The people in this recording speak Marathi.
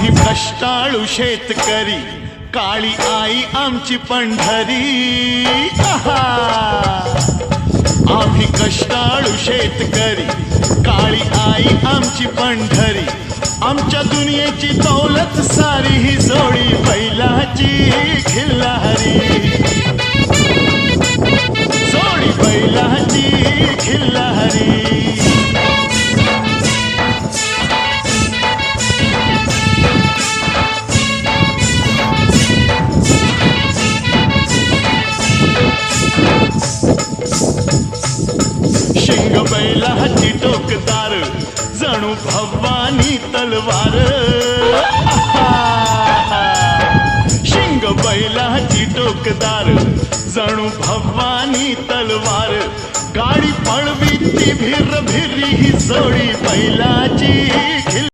आम्ही कष्टाळू शेतकरी, काळी आई आमची पंढरी. आम्ही कष्टाळू शेतकरी, काळी आई आमची पंढरी. आमच्या दुनियेची दौलत सारी ही जोडी बैलाची खिल्लारी. जोडी बैलाची खिल्लारी. शिंग बैलाची टोकदार, जणू भवानी तलवार. शिंग बैलाची टोकदार, जणू भवानी तलवार. गाडी पळवी ती भिर भिरी ही जोडी बैलाची.